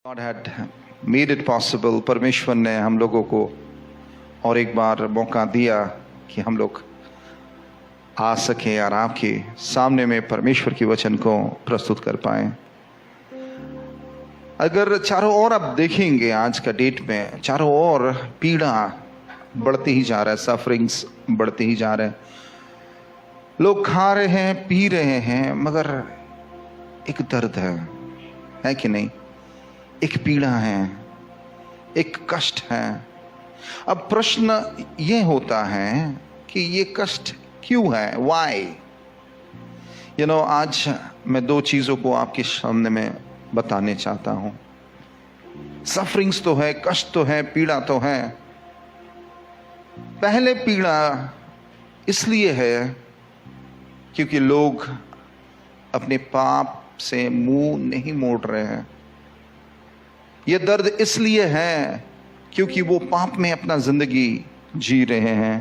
God had made it possible। परमेश्वर ने हम लोगों को और एक बार मौका दिया कि हम लोग आ सकें और आपके सामने में परमेश्वर की वचन को प्रस्तुत कर पाएं। अगर चारों ओर आप देखेंगे आज का डेट में चारों ओर पीड़ा बढ़ती ही जा रहा है, सफरिंग्स बढ़ते ही जा रहे हैं। लोग खा रहे हैं, पी रहे हैं, मगर एक दर्द है कि नहीं? एक पीड़ा है, एक कष्ट है। अब प्रश्न ये होता है कि ये कष्ट क्यों है? वाई? आज मैं दो चीजों को आपके सामने में बताने चाहता हूं। सफरिंग्स तो है, कष्ट तो है, पीड़ा तो है। पहले पीड़ा इसलिए है क्योंकि लोग अपने पाप से मुंह नहीं मोड़ रहे हैं। यह दर्द इसलिए है क्योंकि वो पाप में अपना जिंदगी जी रहे हैं।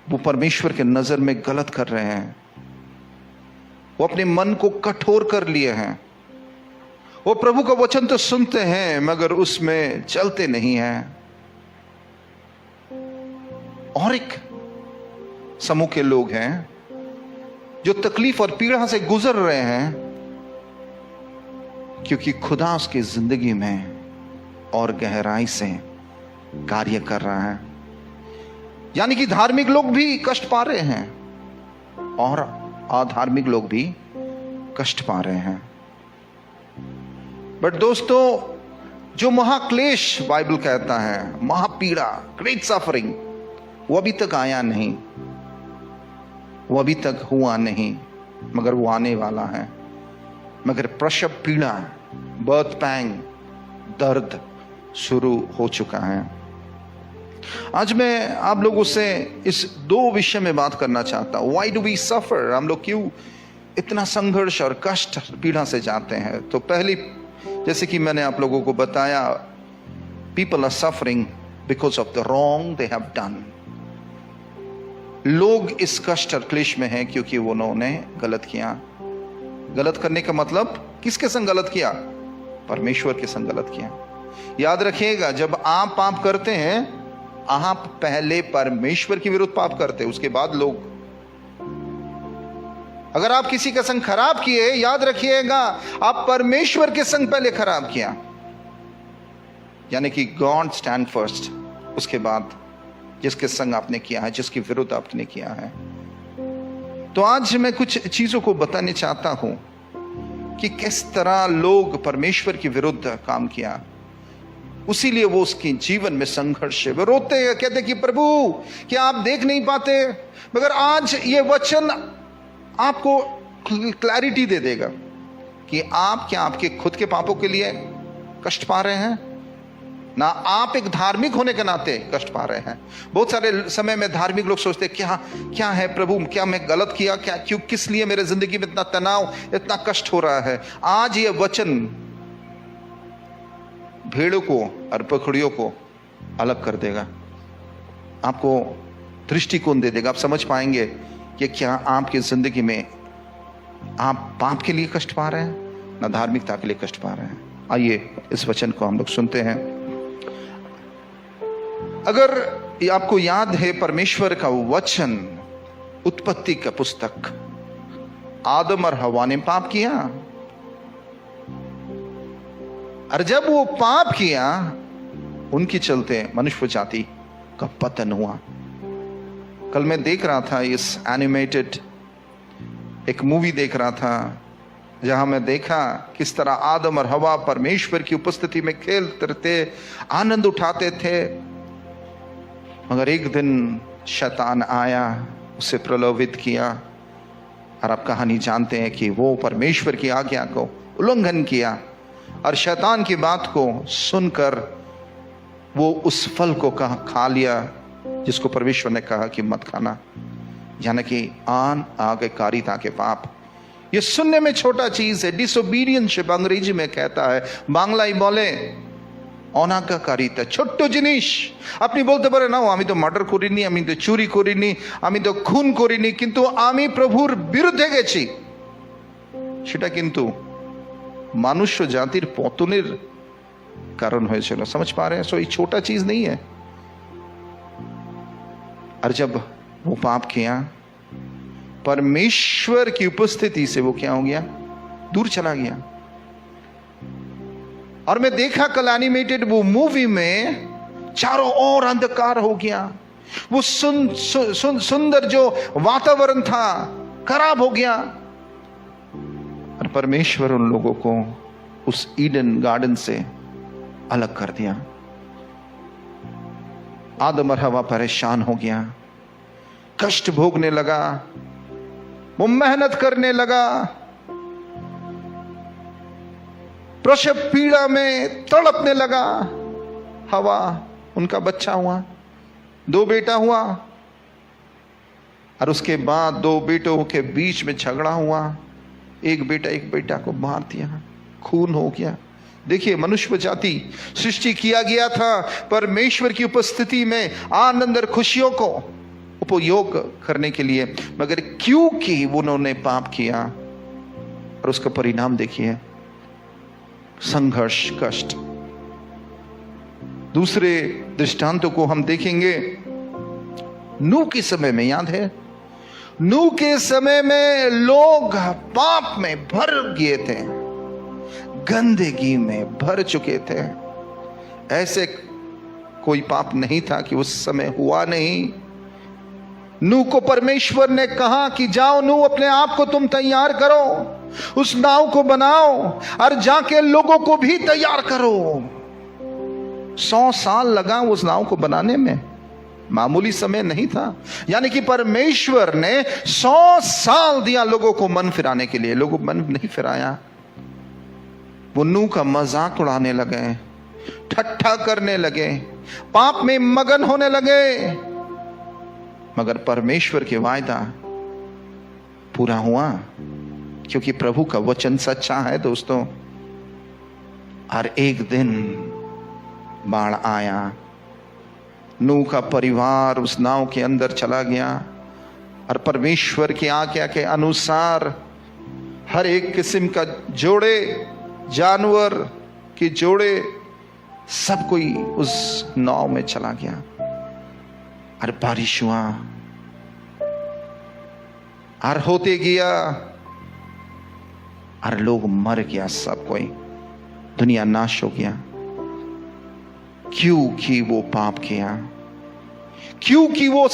वो परमेश्वर के नजर में गलत कर रहे हैं। वो अपने मन को कठोर कर लिए हैं। वो प्रभु का वचन तो सुनते हैं मगर उसमें चलते नहीं हैं। और एक समूह के लोग हैं जो तकलीफ और पीड़ा से गुजर रहे हैं क्योंकि खुदा उसकी जिंदगी में और गहराई से कार्य कर रहा है। यानी कि धार्मिक लोग भी कष्ट पा रहे हैं और अधार्मिक लोग भी कष्ट पा रहे हैं। बट दोस्तों, जो महाक्लेश बाइबल कहता है, महापीड़ा, ग्रेट सफरिंग, वो अभी तक आया नहीं, वो अभी तक हुआ नहीं, मगर वो आने वाला है। मगर प्रसव पीड़ा, बर्थ पैंग, दर्द शुरू हो चुका है। आज मैं आप लोगों से इस दो विषय में बात करना चाहता हूं। Why do we suffer? हम लोग क्यों इतना संघर्ष और कष्ट पीड़ा से जाते हैं? तो पहली, जैसे कि मैंने आप लोगों को बताया, people are suffering because of the wrong they have done. लोग इस कष्ट और क्लेश में हैं क्योंकि उन्होंने गलत किया। गलत करने का मतलब किसके संग गलत किया? परमेश्वर के संग गलत किया। याद रखिएगा, जब आप पाप करते हैं, आप पहले परमेश्वर के विरुद्ध पाप करते हैं, उसके बाद लोग। अगर आप किसी का संग खराब किए, याद रखिएगा आप परमेश्वर के संग पहले खराब किया। यानी कि गॉड स्टैंड फर्स्ट, उसके बाद जिसके संग आपने किया है, जिसके विरुद्ध आपने किया है। तो आज मैं कुछ चीजों को बताने चाहता हूं कि किस तरह लोग परमेश्वर के विरुद्ध काम किया, उसी लिए वो उसके जीवन में संघर्ष है। वो रोते हैं, कहते कि प्रभु क्या आप देख नहीं पाते? मगर आज ये वचन आपको क्लैरिटी दे देगा कि आप क्या आपके खुद के पापों के लिए कष्ट पा रहे हैं, ना आप एक धार्मिक होने के नाते कष्ट पा रहे हैं। बहुत सारे समय में धार्मिक लोग सोचते हैं क्या क्या है प्रभु, क्या मैं गलत किया? क्या क्यों, किस लिए मेरे जिंदगी में इतना तनाव, इतना कष्ट हो रहा है? आज ये वचन भेड़ों को और बकरियों को अलग कर देगा, आपको दृष्टिकोण दे देगा। आप समझ पाएंगे कि क्या आपकी जिंदगी में आप पाप के लिए कष्ट पा रहे हैं, ना धार्मिकता के लिए कष्ट पा रहे हैं। आइए इस वचन को हम लोग सुनते हैं। अगर आपको याद है, परमेश्वर का वचन, उत्पत्ति का पुस्तक, आदम और हवा ने पाप किया, और जब वो पाप किया, उनके चलते मनुष्य जाति का पतन हुआ। कल मैं देख रहा था, इस एनिमेटेड एक मूवी देख रहा था, जहां मैं देखा किस तरह आदम और हवा परमेश्वर की उपस्थिति में खेलते थे, आनंद उठाते थे। मगर एक दिन शैतान आया, उसे प्रलोभित किया, और आप कहानी जानते हैं कि वो परमेश्वर की आज्ञा को उल्लंघन किया, और शैतान की बात को सुनकर वो उस फल को खा लिया जिसको परमेश्वर ने कहा कि मत खाना, यानी कि आज्ञाकारिता के पाप। ये सुनने में छोटा चीज है, डिसोबीडियंस अंग्रेजी में कहता है, बांग्लाई बोले অনাজ্ঞাকারিতা, ছোট্ট জিনিস। আপনি বলতে পারেন না, আমি তো মার্ডার করিনি, আমি তো চুরি করিনি, আমি তো খুন করিনি, কিন্তু আমি প্রভুর বিরুদ্ধে গেছি, সেটা কিন্তু মানুষ্য জাতির পতনের কারণ হয়েছিল। समझ पा रहे हैं? सो ये छोटा चीज नहीं है। और जब वो पाप किया, परमेश्वर की उपस्थिति से वो क्या हो गया? दूर चला गया। और मैं देखा कल एनिमेटेड वो मूवी में चारों ओर अंधकार हो गया। वो सुंदर जो वातावरण था खराब हो गया। और परमेश्वर उन लोगों को उस ईडन गार्डन से अलग कर दिया। आदम और हवा परेशान हो गया, कष्ट भोगने लगा, वो मेहनत करने लगा, प्रसव पीड़ा में तड़पने लगा। हवा, उनका बच्चा हुआ, 2 बेटा हुआ। और उसके बाद 2 बेटों के बीच में झगड़ा हुआ। एक बेटा को मार दिया, खून हो गया। देखिए, मनुष्य जाति सृष्टि किया गया था परमेश्वर की उपस्थिति में आनंद और खुशियों को उपयोग करने के लिए, मगर क्योंकि उन्होंने पाप किया और उसका परिणाम देखिए, संघर्ष, कष्ट। दूसरे दृष्टांतों को हम देखेंगे। नूह के समय में, याद है, नूह के समय में लोग पाप में भर गए थे, गंदगी में भर चुके थे। ऐसे कोई पाप नहीं था कि उस समय हुआ नहीं। नूह को परमेश्वर ने कहा कि जाओ नूह, अपने आप को तुम तैयार करो, उस नाव को बनाओ और जाके लोगों को भी तैयार करो। 100 साल लगा उस नाव को बनाने में, मामूली समय नहीं था। यानी कि परमेश्वर ने 100 साल दिया लोगों को मन फिराने के लिए। लोगों मन नहीं फिराया। वो नूह का मजाक उड़ाने लगे, ठट्ठा करने लगे, पाप में मगन होने लगे। मगर परमेश्वर के वायदा पूरा हुआ, क्योंकि प्रभु का वचन सच्चा है दोस्तों। और एक दिन बाढ़ आया, नूह का परिवार उस नाव के अंदर चला गया और परमेश्वर की आज्ञा के अनुसार हर एक किस्म का जोड़े, जानवर के जोड़े, सब कोई उस नाव में चला गया। और बारिश हुआ और होते गया और लोग मर गया, सब कोई, दुनिया नाश हो गया। क्योंकि वो पाप किया, क्योंकि वो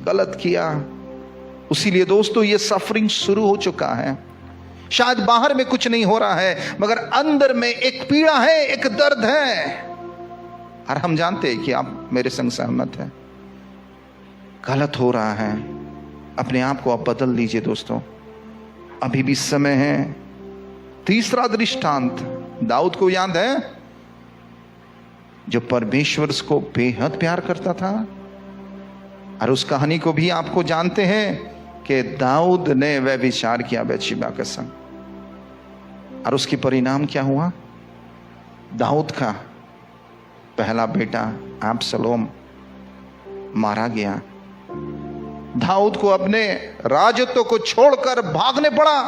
गलत किया। इसीलिए दोस्तों ये सफरिंग शुरू हो चुका है। शायद बाहर में कुछ नहीं हो रहा है, मगर अंदर में एक पीड़ा है, एक दर्द है। और हम जानते हैं कि आप मेरे संग सहमत हैं, गलत हो रहा है। अपने आप को आप बदल लीजिए दोस्तों, अभी भी समय है। तीसरा दृष्टांत, दाऊद को याद है, जो परमेश्वर को बेहद प्यार करता था। और उस कहानी को भी आपको जानते हैं कि दाऊद ने वह विचार किया बत्शेबा के संग, और उसकी परिणाम क्या हुआ? दाऊद का पहला बेटा अब्सलोम मारा गया। दाऊद को अपने राजत्व को छोड़कर भागने पड़ा।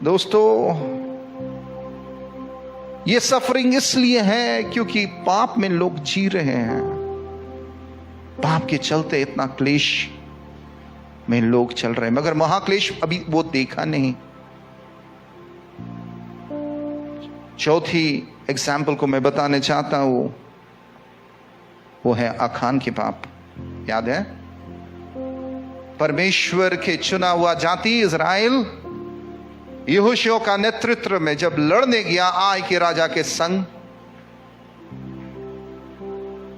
दोस्तों, ये सफरिंग इसलिए है क्योंकि पाप में लोग जी रहे हैं। पाप के चलते इतना क्लेश में लोग चल रहे हैं, मगर महाक्लेश अभी वो देखा नहीं। चौथी एग्जाम्पल को मैं बताने चाहता हूं, वो है अखान के पाप। याद है, परमेश्वर के चुना हुआ जाति इज़राइल यहोशू का नेतृत्व में जब लड़ने गया आय के राजा के संग,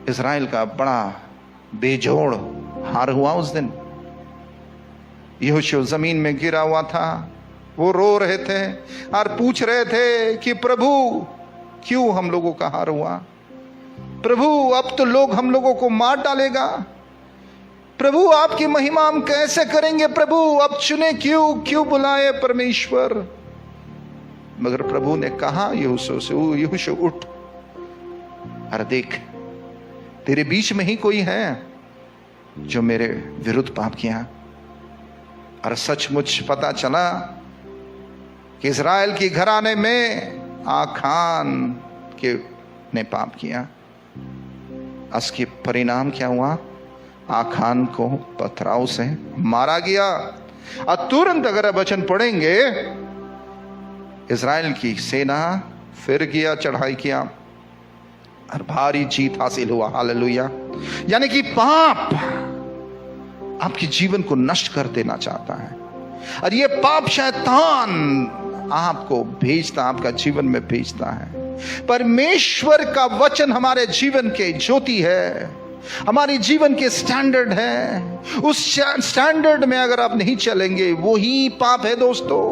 इज़राइल का बड़ा बेजोड़ हार हुआ उस दिन। यहोशू जमीन में गिरा हुआ था, वो रो रहे थे और पूछ रहे थे कि प्रभु क्यों हम लोगों का हार हुआ? प्रभु अब तो लोग हम लोगों को मार डालेगा। प्रभु आपकी महिमा हम कैसे करेंगे? प्रभु अब चुने क्यों बुलाए परमेश्वर? मगर प्रभु ने कहा यहोशू से, यहोशू उठ, अरे देख तेरे बीच में ही कोई है जो मेरे विरुद्ध पाप किया। और सचमुच पता चला कि इज़राइल की घराने में आखान के ने पाप किया। उसके परिणाम क्या हुआ? आखान को पथराव से मारा गया। और तुरंत अगर वचन पढ़ेंगे, इज़राइल की सेना फिर गया, चढ़ाई किया और भारी जीत हासिल हुआ। हालेलुया। यानी कि पाप आपके जीवन को नष्ट कर देना चाहता है, और ये पाप शैतान आपको भेजता, आपका जीवन में भेजता है। परमेश्वर का वचन हमारे जीवन के ज्योति है, हमारे जीवन के स्टैंडर्ड है। उस स्टैंडर्ड में अगर आप नहीं चलेंगे, वो ही पाप है दोस्तों।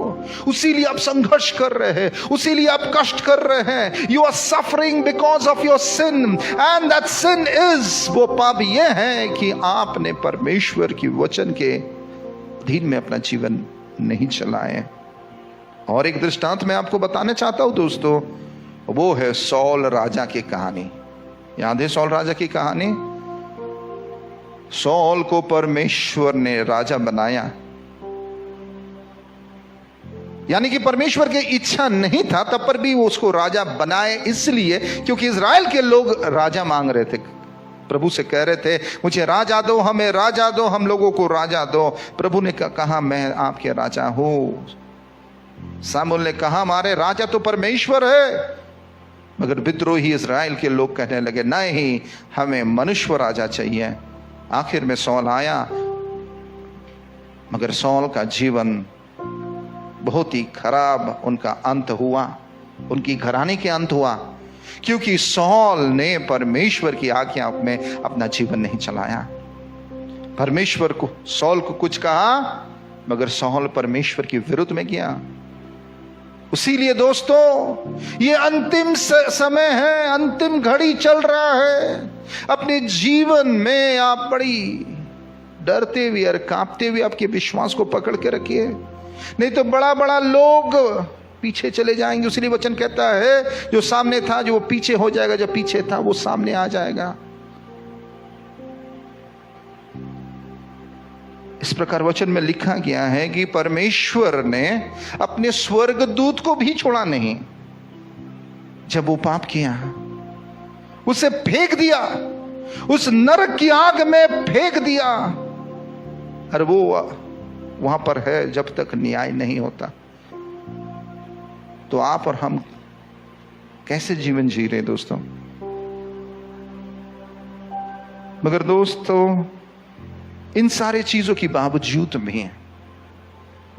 उसीलिए आप संघर्ष कर रहे हैं, उसीलिए आप कष्ट कर रहे हैं। You are suffering because of your sin, and that sin is, वो पाप ये है कि आपने परमेश्वर की वचन के अधीन में अपना जीवन नहीं चलाए। और एक दृष्टांत मैं आपको बताना चाहता हूं दोस्तों, वो है सौल राजा की कहानी। याद है सौल राजा की कहानी? सौल को परमेश्वर ने राजा बनाया, यानी कि परमेश्वर की इच्छा नहीं था, तब पर भी वो उसको राजा बनाए, इसलिए क्योंकि इज़राइल के लोग राजा मांग रहे थे, प्रभु से कह रहे थे मुझे राजा दो, हमें राजा दो, हम लोगों को राजा दो। प्रभु ने कहा मैं आपके राजा हूं। सामुएल ने कहा हमारे राजा तो परमेश्वर है। मगर विद्रोही इज़राइल के लोग कहने लगे नहीं, हमें मनुष्य राजा चाहिए। आखिर में सौल आया, मगर सौल का जीवन बहुत ही खराब उनका अंत हुआ, उनकी घराने के अंत हुआ, क्योंकि सौल ने परमेश्वर की आज्ञा में अपना जीवन नहीं चलाया। परमेश्वर को सौल को कुछ कहा, मगर सौल परमेश्वर के विरुद्ध में गया। इसीलिए दोस्तों, ये अंतिम समय है, अंतिम घड़ी चल रहा है। अपने जीवन में आप बड़ी डरते हुए और कांपते हुए आपके विश्वास को पकड़ के रखिए, नहीं तो बड़ा बड़ा लोग पीछे चले जाएंगे। इसलिए वचन कहता है जो सामने था जो वो पीछे हो जाएगा, जो पीछे था वो सामने आ जाएगा। इस प्रकार वचन में लिखा गया है कि परमेश्वर ने अपने स्वर्गदूत को भी छोड़ा नहीं। जब वो पाप किया, उसे फेंक दिया, उस नरक की आग में फेंक दिया, और वो वहां पर है जब तक न्याय नहीं होता। तो आप और हम कैसे जीवन जी रहे दोस्तों? मगर दोस्तों, इन सारे चीजों के बावजूद में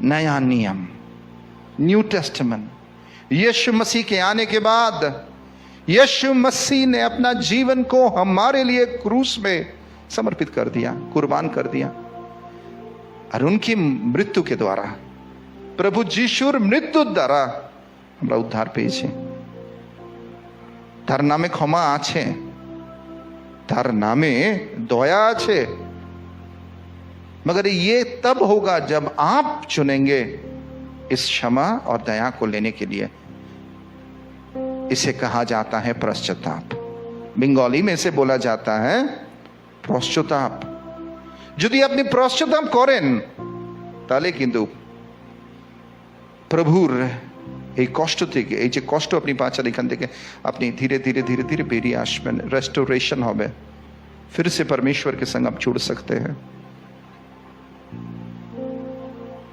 नया नियम, न्यू टेस्टामेंट, यीशु मसीह के आने के बाद यीशु मसीह ने अपना जीवन को हमारे लिए क्रूस में समर्पित कर दिया, कुर्बान कर दिया। और उनकी मृत्यु के द्वारा, प्रभु यीशुर मृत्यु द्वारा আমরা উদ্ধার পেয়েছি। তার নামে ক্ষমা আছে, তার নামে দया আছে। मगर ये तब होगा जब आप चुनेंगे इस क्षमा और दया को लेने के लिए। इसे कहा जाता है पश्चाताप। बंगाली में इसे बोला जाता है पश्चाताप। यदि अपनी पश्चाताप करें ताले किन्तु प्रभुर এই কষ্ট থেকে, এই যে কষ্ট আপনি পাচ্ছেন, এখান থেকে আপনি ধীরে ধীরে ধীরে ধীরে বেরিয়ে আসবেন, रेस्टोरेशन হবে, फिर से परमेश्वर के संग आप जुड़ सकते हैं।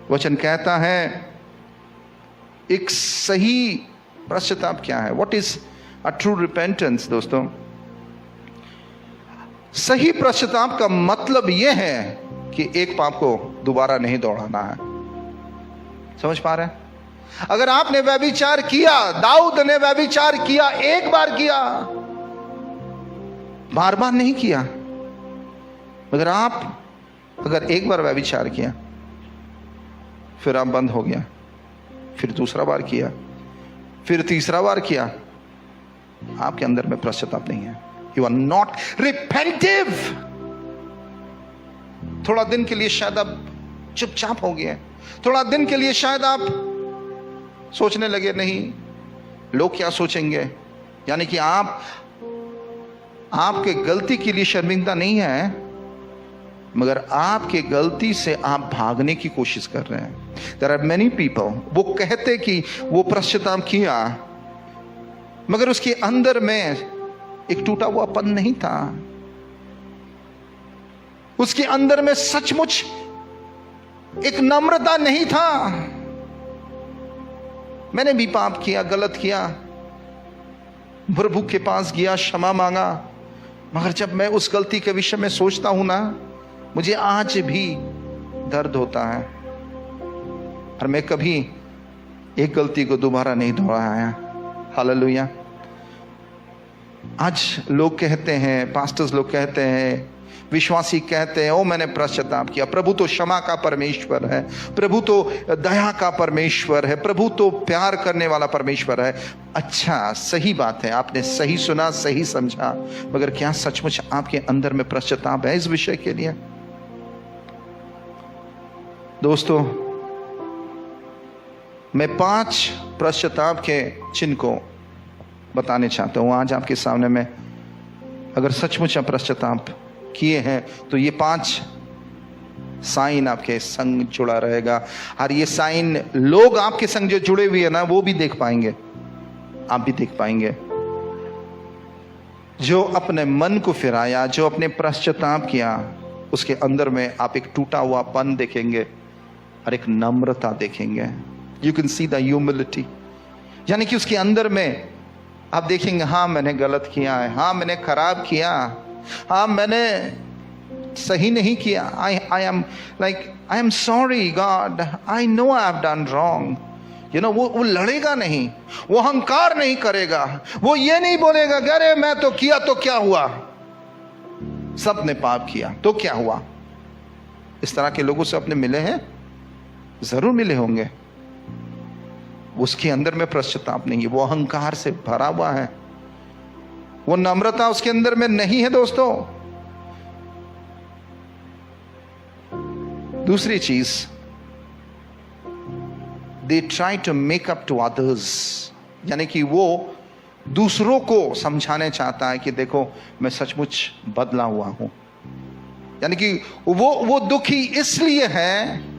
वचन कहता है एक सही पश्चाताप क्या है, what is a true repentance. दोस्तों, सही पश्चाताप का मतलब यह है कि एक पाप को दोबारा नहीं दोहराना है। समझ पा रहे हैं? अगर आपने व्यभिचार किया, दाऊद ने व्यभिचार किया, एक बार किया, बार बार नहीं किया। मगर आप अगर एक बार व्यभिचार किया, फिर आप बंद हो गया, फिर दूसरा बार किया, फिर तीसरा बार किया, आपके अंदर में पश्चाताप नहीं है। You are not repentive. थोड़ा दिन के लिए शायद आप चुपचाप हो गए, थोड़ा दिन के लिए शायद आप सोचने लगे नहीं लोग क्या सोचेंगे, यानी कि आप आपके गलती के लिए शर्मिंदा नहीं है, मगर आपके गलती से आप भागने की कोशिश कर रहे हैं। There are many people, वो कहते कि वो पश्चाताप किया, मगर उसके अंदर में एक टूटा हुआ पन नहीं था। उसके अंदर में सचमुच एक नम्रता नहीं था। मैंने भी पाप किया, गलत किया, प्रभु के पास गया, क्षमा मांगा, मगर जब मैं उस गलती के विषय में सोचता हूं ना, मुझे आज भी दर्द होता है और मैं कभी एक गलती को दोबारा नहीं दोहराया। हालेलुया। आज लोग कहते हैं, पास्टर्स लोग कहते हैं, विश्वासी कहते हैं, ओ मैंने पश्चाताप किया। प्रभु तो क्षमा का परमेश्वर है, प्रभु तो दया का परमेश्वर है, प्रभु तो प्यार करने वाला परमेश्वर है। अच्छा, सही बात है, आपने सही सुना, सही समझा, मगर क्या सचमुच आपके अंदर में पश्चाताप है इस विषय के लिए? दोस्तों, मैं 5 पश्चाताप के चिन्ह को बताने चाहता हूं आज आपके सामने में। अगर सचमुच आप पश्चाताप किए हैं तो ये 5 साइन आपके संग जुड़ा रहेगा, और ये साइन लोग आपके संग जो जुड़े हुए हैं ना, वो भी देख पाएंगे, आप भी देख पाएंगे। जो अपने मन को फिराया, जो अपने पश्चाताप किया, उसके अंदर में आप एक टूटा हुआ पन देखेंगे और एक नम्रता देखेंगे। You can see the humility, यानी कि उसके अंदर में आप देखेंगे, हाँ मैंने गलत किया है, हाँ मैंने खराब किया, हाँ मैंने सही नहीं किया। I am sorry God, I know I have done wrong. You know, वो लड़ेगा नहीं, वो अहंकार नहीं करेगा, वो ये नहीं बोलेगा कि अरे मैं तो किया तो क्या हुआ, सब ने पाप किया तो क्या हुआ। इस तरह के लोगों से अपने मिले हैं? जरूर मिले होंगे। उसके अंदर में पश्चाताप नहीं है, वो अहंकार से भरा हुआ है, वो नम्रता उसके अंदर में नहीं है। दोस्तों, दूसरी चीज, they try to make up to others, यानी कि वो दूसरों को समझाने चाहता है कि देखो मैं सचमुच बदला हुआ हूं। यानी कि वो दुखी इसलिए है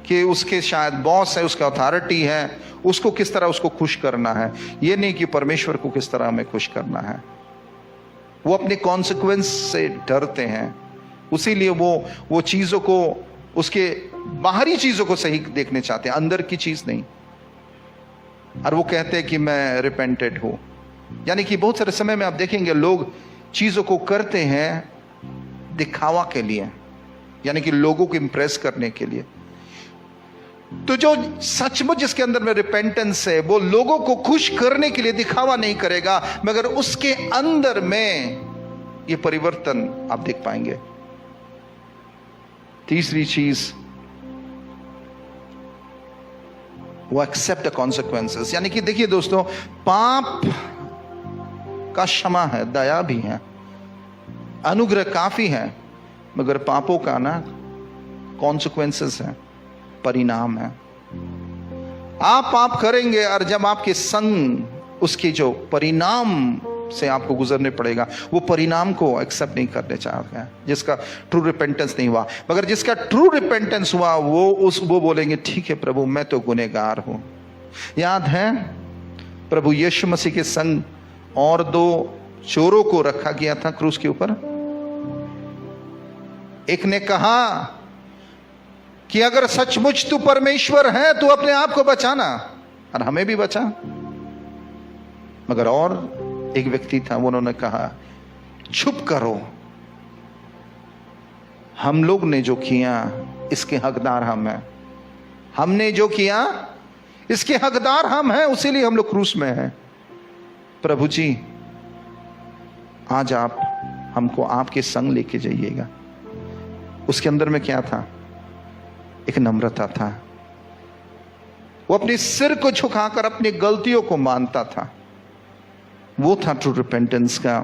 कि उसके शायद बॉस है, उसका अथॉरिटी है, उसको किस तरह उसको खुश करना है, ये नहीं कि परमेश्वर को किस तरह हमें खुश करना है। वो अपने कॉन्सिक्वेंस से डरते हैं, उसीलिए वो चीजों को, उसके बाहरी चीजों को सही देखने चाहते हैं, अंदर की चीज नहीं। और वो कहते हैं कि मैं रिपेंटेड हूं। यानी कि बहुत सारे समय में आप देखेंगे लोग चीजों को करते हैं दिखावा के लिए, यानी कि लोगों को इंप्रेस करने के लिए। तो जो सचमुच जिसके अंदर में रिपेंटेंस है, वो लोगों को खुश करने के लिए दिखावा नहीं करेगा, मगर उसके अंदर में ये परिवर्तन आप देख पाएंगे। तीसरी चीज, वो एक्सेप्ट द कॉन्सिक्वेंसेस। यानी कि देखिए दोस्तों, पाप का क्षमा है, दया भी है, अनुग्रह काफी है, मगर पापों का ना कॉन्सिक्वेंसेस है, परिणाम है। आप पाप करेंगे और जब आपके संग उसके जो परिणाम से आपको गुजरने पड़ेगा, वो परिणाम को एक्सेप्ट नहीं करने चाहते हैं, जिसका ट्रू रिपेंटेंस नहीं हुआ। मगर जिसका ट्रू रिपेंटेंस हुआ, वो बोलेंगे ठीक है प्रभु, मैं तो गुनहगार हूं। याद है प्रभु यीशु मसीह के संग और 2 चोरों को रखा गया था क्रूस के ऊपर। एक ने कहा कि अगर सचमुच तू परमेश्वर है तो अपने आप को बचाना और हमें भी बचा। मगर और एक व्यक्ति था, उन्होंने कहा चुप करो, हम लोग ने जो किया इसके हकदार हम हैं, हमने जो किया इसके हकदार हम हैं, उसीलिए हम लोग क्रूस में हैं। प्रभु जी, आज आप हमको आपके संग लेके जाइएगा। उसके अंदर में क्या था? एक नम्रता था। वो अपने सिर को झुकाकर अपनी गलतियों को मानता था। वो था ट्रू रिपेंटेंस का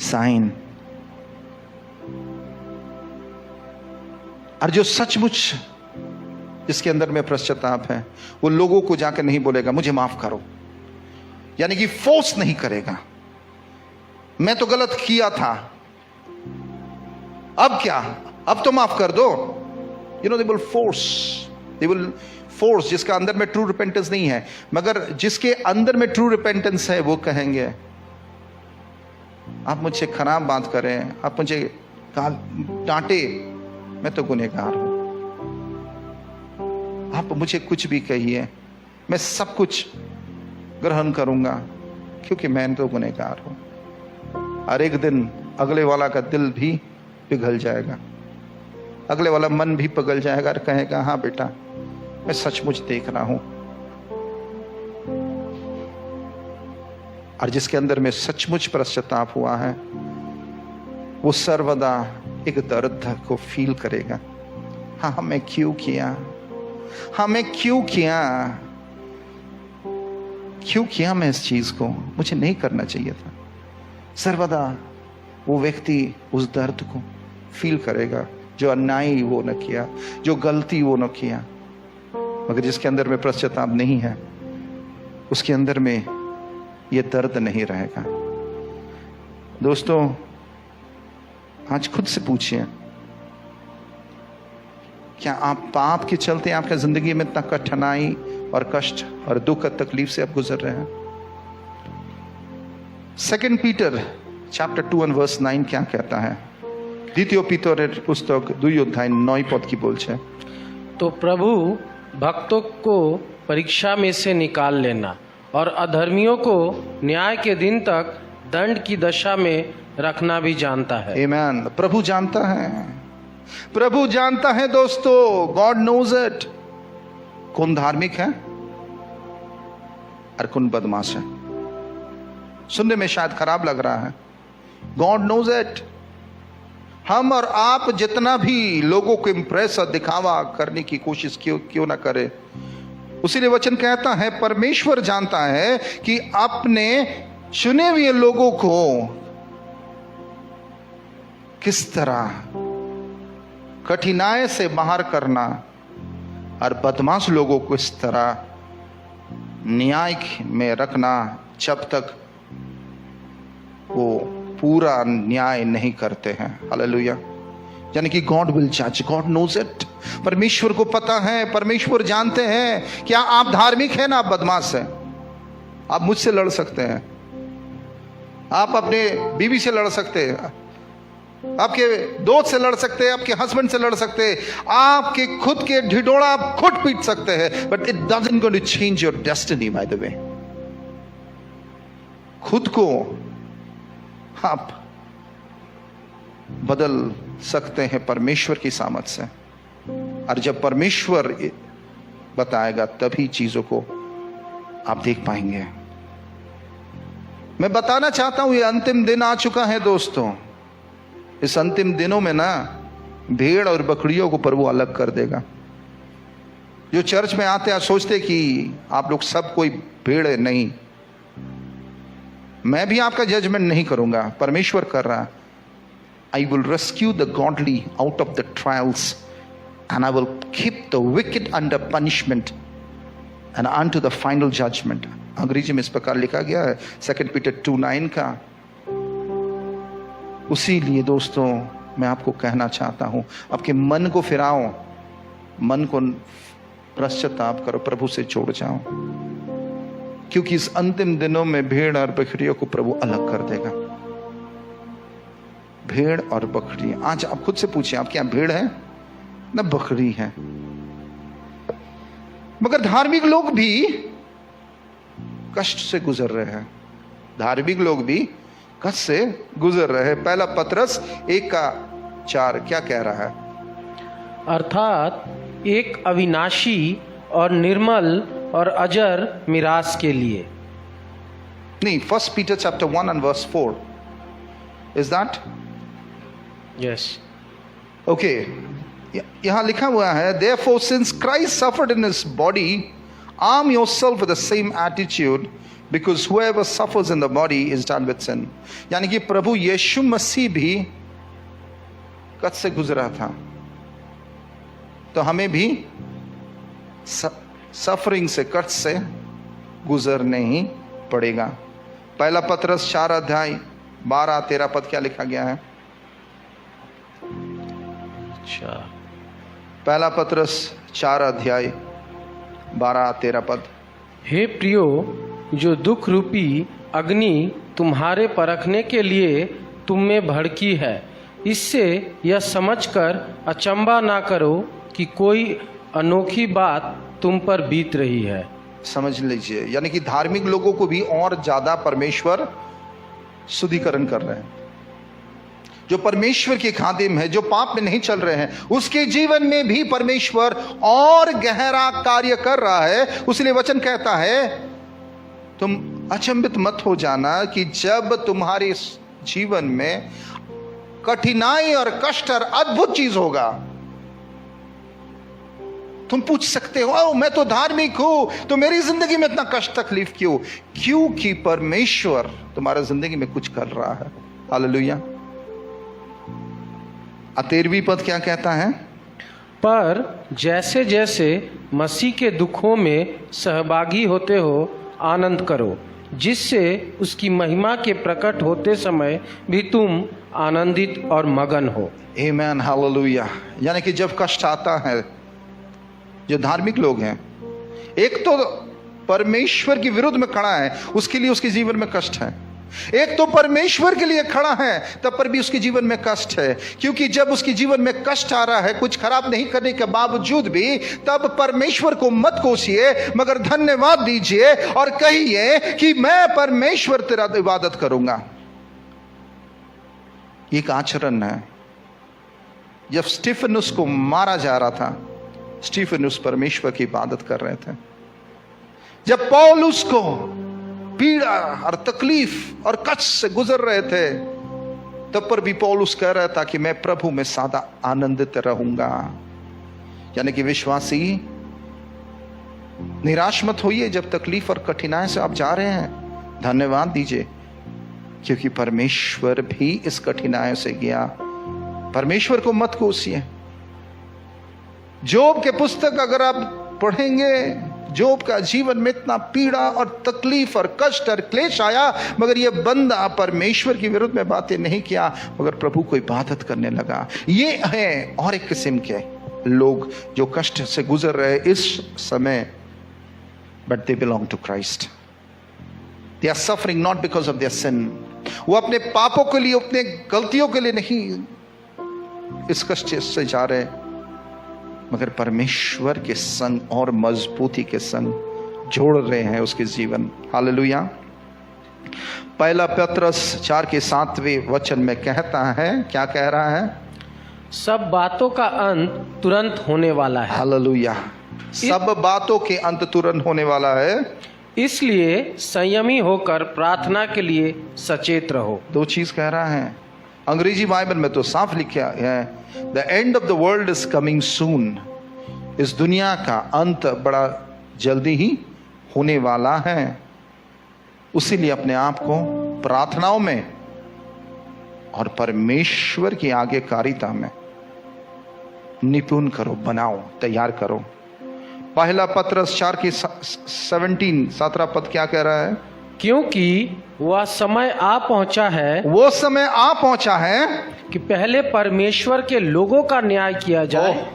साइन। और जो सचमुच जिसके अंदर में पश्चाताप है, वो लोगों को जाकर नहीं बोलेगा मुझे माफ करो, यानी कि फोर्स नहीं करेगा। मैं तो गलत किया था, अब क्या, अब तो माफ कर दो। You know, they will force, जिसका अंदर में ट्रू रिपेंटेंस नहीं है, मगर जिसके अंदर में ट्रू रिपेंटेंस है वो कहेंगे आप मुझसे खराब बात करें, आप मुझे डांटे, मैं तो गुनहगार हूं, आप मुझे कुछ भी कहिए, मैं सब कुछ ग्रहण करूंगा क्योंकि मैं तो गुनहगार हूं। और एक दिन अगले वाला का दिल भी पिघल जाएगा, अगले वाला मन भी पिघल जाएगा और कहेगा हाँ बेटा, मैं सचमुच देख रहा हूं। और जिसके अंदर में सचमुच पश्चाताप हुआ है वो सर्वदा एक दर्द को फील करेगा। हाँ मैं क्यों किया, हाँ मैं क्यों किया मैं इस चीज को, मुझे नहीं करना चाहिए था। सर्वदा वो व्यक्ति उस दर्द को फील करेगा, जो अन्याय वो न किया, जो गलती वो न किया। मगर जिसके अंदर में पश्चाताप नहीं है उसके अंदर में ये दर्द नहीं रहेगा। दोस्तों, आज खुद से पूछिए, क्या आप पाप के चलते आपका जिंदगी में इतना कठिनाई और कष्ट और दुख और तकलीफ से आप गुजर रहे हैं? 2 पीटर चैप्टर 2 and verse 9 क्या कहता है? द्वितीय पीतरेर पुस्तक 2 अध्याय 9 पद की बोल छे, तो प्रभु भक्तों को परीक्षा में से निकाल लेना और अधर्मियों को न्याय के दिन तक दंड की दशा में रखना भी जानता है। आमीन। प्रभु जानता है, प्रभु जानता है दोस्तों, गॉड नोज इट, कौन धार्मिक है और कौन बदमाश है। सुनने में शायद खराब लग रहा है, गॉड नोज इट। हम और आप जितना भी लोगों को इंप्रेस और दिखावा करने की कोशिश क्यों ना करे, उसीलिए वचन कहता है परमेश्वर जानता है कि अपने चुने हुए लोगों को किस तरह कठिनाई से बाहर करना और बदमाश लोगों को इस तरह न्याय में रखना जब तक वो पूरा न्याय नहीं करते हैं। हालेलुया। यानी कि गॉड विल जज, गॉड नोज इट। परमेश्वर को पता है, परमेश्वर जानते हैं क्या आप धार्मिक हैं ना आप बदमाश हैं। आप मुझसे लड़ सकते हैं, आप अपने बीवी से लड़ सकते हैं, आपके दोस्त से लड़ सकते हैं, आपके हस्बैंड से लड़ सकते हैं, आपके खुद के ढिढोरा आप खुद पीट सकते हैं, but it doesn't going to change your destiny. By the way, खुद को आप बदल सकते हैं परमेश्वर की सामर्थ से, और जब परमेश्वर बताएगा तभी चीजों को आप देख पाएंगे। मैं बताना चाहता हूं ये अंतिम दिन आ चुका है दोस्तों। इस अंतिम दिनों में ना भेड़ और बकरियों को प्रभु अलग कर देगा। जो चर्च में आते हैं सोचते कि आप लोग सब कोई भेड़ है, नहीं, मैं भी आपका जजमेंट नहीं करूंगा, परमेश्वर कर रहा। I will rescue the godly out of the trials and I will keep the wicked under punishment and unto the final judgment। अंग्रेजी में इस प्रकार लिखा गया है 2 पीटर 2:9 का। उसी लिए दोस्तों मैं आपको कहना चाहता हूं, आपके मन को फिराओ, मन को पश्चाताप करो, प्रभु से जोड़ जाओ, क्योंकि इस अंतिम दिनों में भेड़ और बकरियों को प्रभु अलग कर देगा। भेड़ और बकरी, आज आप खुद से पूछिए, आप क्या भेड़ है ना बकरी है? मगर धार्मिक लोग भी कष्ट से गुजर रहे हैं, धार्मिक लोग भी कष्ट से गुजर रहे हैं। पहला पतरस 1:4 क्या कह रहा है? अर्थात एक अविनाशी और निर्मल और अजर मिरास के लिए। नहीं, 1 Peter chapter 1 and verse 4 is that? Yes. Okay, यहां लिखा हुआ है, therefore since Christ suffered in his body, arm yourself with the same attitude, because whoever suffers in the body is done with sin। यानी कि प्रभु यीशु मसीह भी कष्ट से गुजरा था, तो हमें भी सफरिंग से, कष्ट से गुजरने ही पड़ेगा। पहला पतरस 4:12-13 क्या लिखा गया है? अच्छा, पहला पत्रस 4 अध्याय 12-13 पद। हे प्रियो, जो दुख रूपी अग्नि तुम्हारे परखने के लिए तुम में भड़की है, इससे यह समझकर अचंभा ना करो कि कोई अनोखी बात तुम पर बीत रही है। समझ लीजिए, यानी कि धार्मिक लोगों को भी और ज्यादा परमेश्वर शुद्धिकरण कर रहे हैं। जो परमेश्वर के खादिम है, जो पाप में नहीं चल रहे हैं, उसके जीवन में भी परमेश्वर और गहरा कार्य कर रहा है। उसलिए वचन कहता है, तुम अचंभित मत हो जाना कि जब तुम्हारे जीवन में कठिनाई और कष्ट और अद्भुत चीज होगा, तुम पूछ सकते हो, मैं तो धार्मिक हूं, तो मेरी जिंदगी में इतना कष्ट तकलीफ क्यों? क्योंकि परमेश्वर तुम्हारा जिंदगी में कुछ कर रहा है। हालेलुया। 13वीं पद क्या कहता है? पर जैसे जैसे मसीह के दुखों में सहभागी होते हो, आनंद करो, जिससे उसकी महिमा के प्रकट होते समय भी तुम आनंदित और मगन हो। आमीन, हालेलुया। यानी कि जब कष्ट आता है, जो धार्मिक लोग हैं, एक तो परमेश्वर के विरुद्ध में खड़ा है, उसके लिए उसके जीवन में कष्ट है। एक तो परमेश्वर के लिए खड़ा है, तब पर भी उसके जीवन में कष्ट है। क्योंकि जब उसके जीवन में कष्ट आ रहा है, कुछ खराब नहीं करने के बावजूद भी, तब परमेश्वर को मत कोसिए, मगर धन्यवाद दीजिए और कहिए कि मैं परमेश्वर तेरा इबादत करूंगा। एक आचरण है। जब स्टीफनुस को मारा जा रहा था, स्टीफनुस परमेश्वर की इबादत कर रहे थे। जब पौलुस को पीड़ा और तकलीफ और कष्ट से गुजर रहे थे, तब पर भी पौलुस कह रहा था कि मैं प्रभु में सदा आनंदित रहूंगा। यानी कि विश्वासी, निराश मत होइए जब तकलीफ और कठिनाई से आप जा रहे हैं। धन्यवाद दीजिए, क्योंकि परमेश्वर भी इस कठिनाई से गया। परमेश्वर को मत कोसिए। जोब के पुस्तक अगर आप पढ़ेंगे, जोब का जीवन में इतना पीड़ा और तकलीफ और कष्ट और क्लेश आया, मगर यह बंदा परमेश्वर के विरुद्ध में बातें नहीं किया, मगर प्रभु को इबादत करने लगा। ये है और एक किस्म के लोग जो कष्ट से गुजर रहे इस समय, but they belong to Christ. They are suffering not because of their sin. वो अपने पापों के लिए, अपने गलतियों के लिए नहीं इस कष्ट से जा रहे, मगर परमेश्वर के संग और मजबूती के संग जोड़ रहे हैं उसके जीवन। हालेलुया। पहला पत्रस 4 के 7वें वचन में कहता है, क्या कह रहा है? सब बातों का अंत तुरंत होने वाला है। हालेलुया। सब बातों के अंत तुरंत होने वाला है, इसलिए संयमी होकर प्रार्थना के लिए सचेत रहो। 2 चीज कह रहा है। अंग्रेजी बाइबल में तो साफ लिखा है, the end of the world is coming soon. इस दुनिया का अंत बड़ा जल्दी ही होने वाला है। उसीलिए अपने आप को प्रार्थनाओं में और परमेश्वर की आज्ञाकारिता में निपुण करो, बनाओ, तैयार करो। पहला पत्रस 4 के 17 पद क्या कह रहा है? क्योंकि वह समय आ पहुंचा है, वो समय आ पहुंचा है कि पहले परमेश्वर के लोगों का न्याय किया जाए,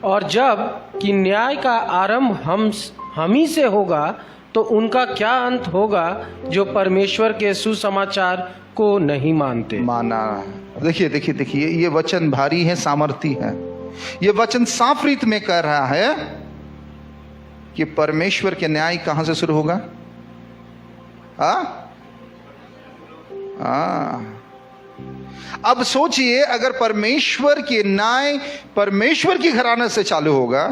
और जब कि न्याय का आरंभ हम ही से होगा, तो उनका क्या अंत होगा जो परमेश्वर के सुसमाचार को नहीं मानते। माना। देखिए, ये वचन भारी है, सामर्थी है। ये वचन साफ रीत में कह रहा है कि परमेश्वर के न्याय कहां से शुरू होगा? अब सोचिए, अगर परमेश्वर के न्याय परमेश्वर की घराने से चालू होगा,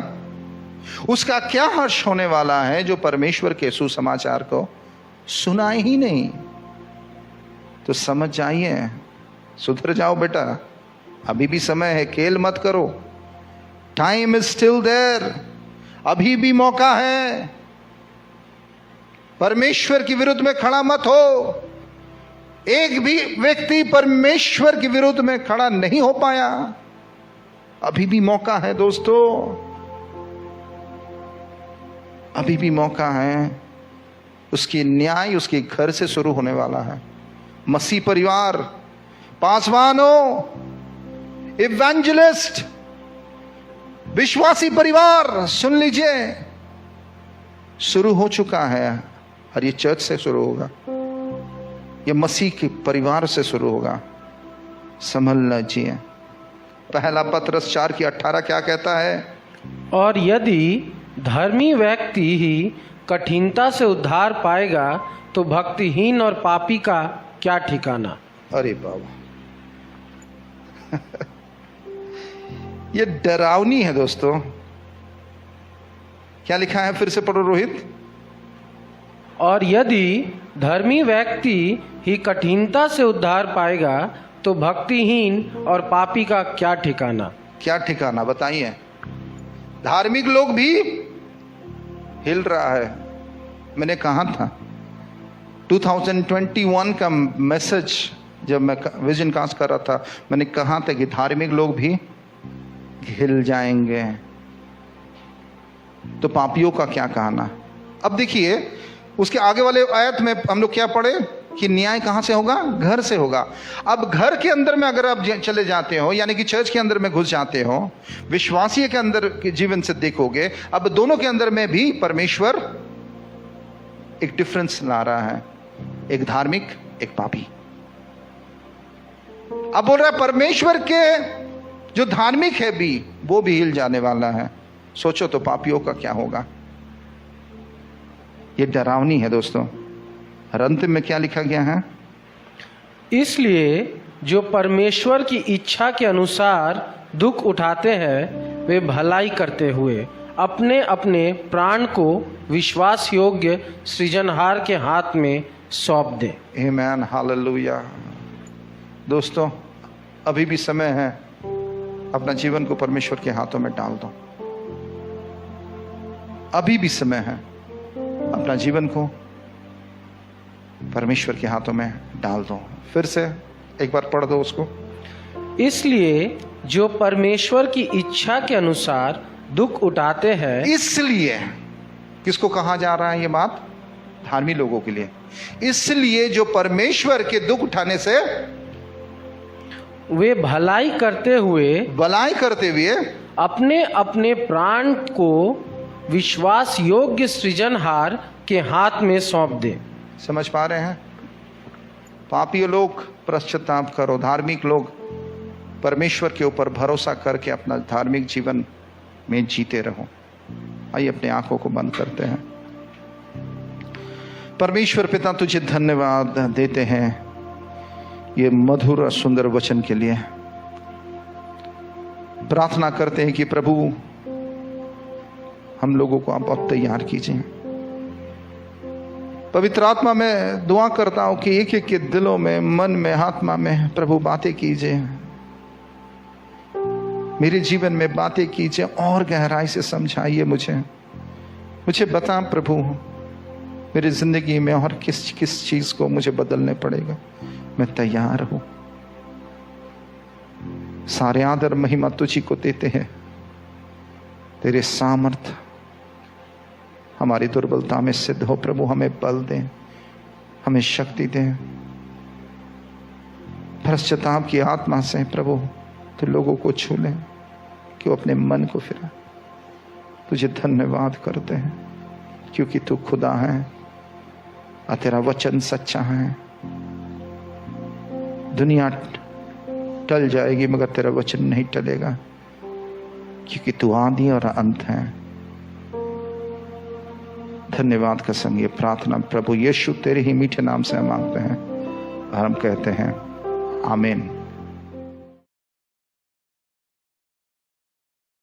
उसका क्या हर्ष होने वाला है जो परमेश्वर के सुसमाचार को सुनाए ही नहीं। तो समझ जाइए, सुधर जाओ बेटा, अभी भी समय है, खेल मत करो। टाइम इज स्टिल देयर, अभी भी मौका है। परमेश्वर के विरुद्ध में खड़ा मत हो। एक भी व्यक्ति परमेश्वर के विरुद्ध में खड़ा नहीं हो पाया, अभी भी मौका है दोस्तों, अभी भी मौका है। उसकी न्याय उसके घर से शुरू होने वाला है। मसीह परिवार, पासवानों, इवेंजलिस्ट, विश्वासी परिवार, सुन लीजिए, शुरू हो चुका है। और ये चर्च से शुरू होगा, ये मसीह के परिवार से शुरू होगा। संभल लीजिए। पहला पतरस 4:18 क्या कहता है? और यदि धर्मी व्यक्ति ही कठिनता से उद्धार पाएगा तो भक्तिहीन और पापी का क्या ठिकाना। अरे बाबा ये डरावनी है दोस्तों। क्या लिखा है? फिर से पढ़ो रोहित। और यदि धर्मी व्यक्ति ही कठिनता से उद्धार पाएगा तो भक्तिहीन और पापी का क्या ठिकाना। क्या ठिकाना बताइए? धार्मिक लोग भी हिल रहा है। मैंने कहा था 2021 का मैसेज जब मैं विजन कास्ट कर रहा था, मैंने कहा था कि धार्मिक लोग भी हिल जाएंगे, तो पापियों का क्या कहना। अब देखिए उसके आगे वाले आयत में हम लोग क्या पढ़े कि न्याय कहां से होगा? घर से होगा। अब घर के अंदर में अगर आप चले जाते हो, यानी कि चर्च के अंदर में घुस जाते हो, विश्वासी के अंदर के जीवन से देखोगे, अब दोनों के अंदर में भी परमेश्वर एक डिफरेंस ला रहा है, एक धार्मिक, एक पापी। अब बोल रहा है परमेश्वर के जो धार्मिक है भी, वो भी हिल जाने वाला है। सोचो तो पापियों का क्या होगा। ये डरावनी है दोस्तों। और अंत में क्या लिखा गया है? इसलिए जो परमेश्वर की इच्छा के अनुसार दुख उठाते हैं वे भलाई करते हुए अपने अपने प्राण को विश्वास योग्य सृजनहार के हाथ में सौंप दें। आमीन, हालेलुया। दोस्तों अभी भी समय है, अपना जीवन को परमेश्वर के हाथों में डाल दो। अभी भी समय है, अपना जीवन को परमेश्वर के हाथों में डाल दो। फिर से एक बार पढ़ दो उसको। इसलिए जो परमेश्वर की इच्छा के अनुसार दुख उठाते हैं। इसलिए किसको कहा जा रहा है ये बात? धार्मिक लोगों के लिए। इसलिए जो परमेश्वर के दुख उठाने से वे भलाई करते हुए अपने अपने प्राण को विश्वास योग्य सृजनहार के हाथ में सौंप दे। समझ पा रहे हैं? पापी लोग पश्चाताप करो, धार्मिक लोग परमेश्वर के ऊपर भरोसा करके अपना धार्मिक जीवन में जीते रहो। आइए अपने आंखों को बंद करते हैं। परमेश्वर पिता तुझे धन्यवाद देते हैं ये मधुर और सुंदर वचन के लिए। प्रार्थना करते हैं कि प्रभु हम लोगों को आप अब तैयार कीजिए। पवित्र आत्मा में दुआ करता हूं कि एक एक के दिलों में, मन में, आत्मा में प्रभु बातें कीजिए, मेरे जीवन में बातें कीजिए और गहराई से समझाइए मुझे बता प्रभु मेरी जिंदगी में और किस किस चीज को मुझे बदलने पड़ेगा। मैं तैयार हूं। सारे आदर महिमा तुझी को देते हैं। तेरे सामर्थ हमारी दुर्बलता में सिद्ध हो प्रभु। हमें बल दें, हमें शक्ति दें। पश्चाताप की आत्मा से प्रभु तो लोगों को छू लें कि वो अपने मन को फिरा। तुझे धन्यवाद करते हैं क्योंकि तू खुदा है और तेरा वचन सच्चा है। दुनिया टल जाएगी मगर तेरा वचन नहीं टलेगा क्योंकि तू आदि और अंत है। धन्यवाद का संग ये प्रार्थना प्रभु यीशु तेरे ही मीठे नाम से हम मांगते हैं और हम कहते हैं आमीन।